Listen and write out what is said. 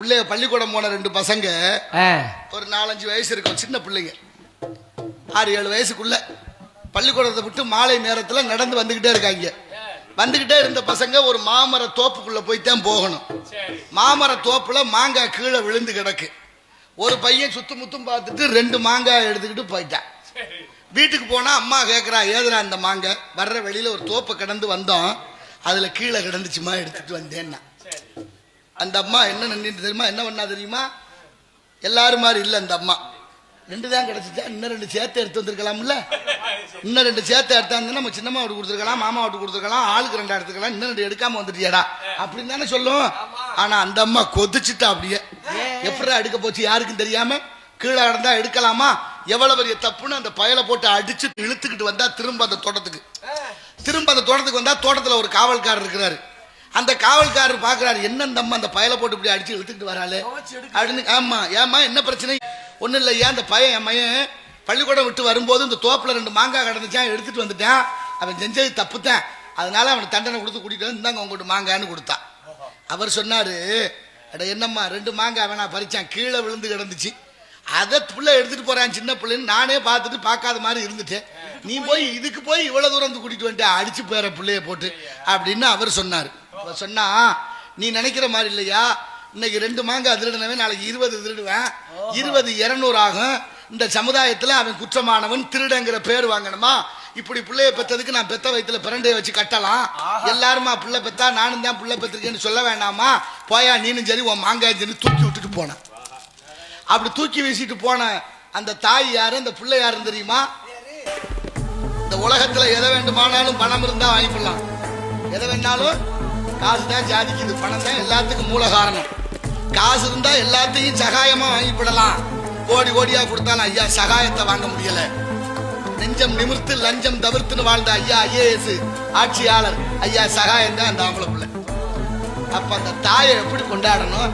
பிள்ளைய பள்ளிக்கூடம் போன ரெண்டு பசங்க ஒரு 4-5 வயசு இருக்கும், சின்ன பிள்ளைங்க 6-7 வயசுக்குள்ள பள்ளிக்கூடத்தை விட்டு மாலை நேரத்துல நடந்து வந்துகிட்டே இருக்காங்க. வந்துகிட்டே இருந்த பசங்க ஒரு மாமர தோப்புக்குள்ள போய்தான் போகணும். மாமர தோப்புல மாங்காய் கீழே விழுந்து கிடக்கு. ஒரு பையன் சுத்து முத்தும் பார்த்துட்டு 2 மாங்காய் எடுத்துக்கிட்டு போயிட்டான். வீட்டுக்கு போனா அம்மா கேட்கறா, ஏதுடா இந்த மாங்காய்? வர்ற வெளியில ஒரு தோப்பை கடந்து வந்தோம், அதுல கீழே கிடந்துச்சுமா, எடுத்துட்டு வந்தேன்னா. அந்த அம்மா என்ன நின்று தெரியுமா, என்ன பண்ணா தெரியுமா? எல்லாரும் மாதிரி இல்லை அந்த அம்மா. 2 தான் கிடைச்சிச்சா, இன்னும் 2 சேர்த்து எடுத்து வந்திருக்கலாம்ல. இன்னும் 2 சேர்த்து எடுத்தாந்து நம்ம சின்னம்மா விட்டு கொடுத்துருக்கலாம், மாமா விட்டு கொடுத்துருக்கலாம், ஆளுக்கு 2 எடுத்துக்கலாம், இன்னும் 2 எடுக்காம வந்துட்டியாடா அப்படின்னு தானே சொல்லும். ஆனா அந்த அம்மா கொதிச்சுட்டா. அப்படியே எப்படி எடுக்க போச்சு யாருக்கும் தெரியாம, கீழே கிடந்தா எடுக்கலாமா, எவ்வளவு பெரிய தப்புன்னு அந்த பயலை போட்டு அடிச்சு இழுத்துக்கிட்டு வந்தா திரும்ப அந்த தோட்டத்துக்கு வந்தா தோட்டத்துல ஒரு காவல்காரர் இருக்கிறாரு. அந்த காவல்காரர் பாக்குறாரு, என்ன இந்த அம்மா அந்த பயலை போட்டு இப்படி அடிச்சு இழுத்துக்கிட்டு வராளே அப்படின்னு. ஆமா, ஏமா என்ன பிரச்சனை? ஒன்னும் இல்லையா, அந்த பையன் என் பையன் பள்ளிக்கூடம் விட்டு வரும்போது இந்த தோப்புல 2 மாங்காய் கிடந்துச்சான், எடுத்துட்டு வந்துட்டான். அவன் செஞ்சது தப்புத்தான், அதனால அவனுக்கு தண்டனை கொடுத்து கூட்டிட்டு வந்து இந்தாங்க உங்கள்கிட்ட மாங்கான்னு கொடுத்தான். அவர் சொன்னாரு, அட என்னம்மா 2 மாங்காய் வேணா பறிச்சான், கீழே விழுந்து கிடந்துச்சு, அதை பிள்ளை எடுத்துட்டு போறான் சின்ன பிள்ளைன்னு நானே பார்த்துட்டு பார்க்காத மாதிரி இருந்துட்டேன், நீ போய் இதுக்கு போய் இவ்வளவு தூரம் வந்து கூட்டிட்டு வந்துட்டு அடிச்சு போற பிள்ளைய போட்டு அப்படின்னு அவர் சொன்னாரு. சொன்னா, நீ நினைக்கிற மாதிரி இல்லையா, இன்னைக்கு 2 மாங்காய் திருடுனவன் நாளைக்கு 20 திருடுவேன், 20 200 ஆகும். இந்த சமுதாயத்துல அவன் குற்றமானவன், திருடங்கிற பேர் வாங்கணுமா? இப்படி பிள்ளைய பெற்றதுக்கு நான் பெத்த வயிற்றுல பிரண்டைய வச்சு கட்டலாம், எல்லாருமா பிள்ளை பெத்தா நானும் தான் பிள்ளை பெற்றிருக்கேன்னு சொல்ல வேண்டாமா? போயா நீனும் சரி உன் மாங்காய் சரி தூக்கி விட்டுட்டு போனேன். அப்படி தூக்கி வீசிட்டு போன அந்த தாய் யாரு, அந்த பிள்ளை யாருன்னு தெரியுமா? இந்த உலகத்துல எதை வேண்டுமானாலும் பணம் இருந்தா வாங்கிக்கலாம், எதை வேணாலும் காசு தான் ஜாதிக்குது, பணம் தான் எல்லாத்துக்கும் மூல காரணம். காசு இருந்தா எல்லாத்தையும் சகாயமா வாங்கிவிடலாம், கோடி கோடியா கொடுத்தாலும் ஐயா சகாயத்தை வாங்க முடியல. நெஞ்சம் நிமிர்த்து லஞ்சம் தவிர்த்துன்னு வாழ்ந்த ஐயா IAS ஆட்சியாளர் ஐயா சகாயம் தான் அந்த ஆம்பளை பிள்ளை. அப்ப அந்த தாயை எப்படி கொண்டாடணும்?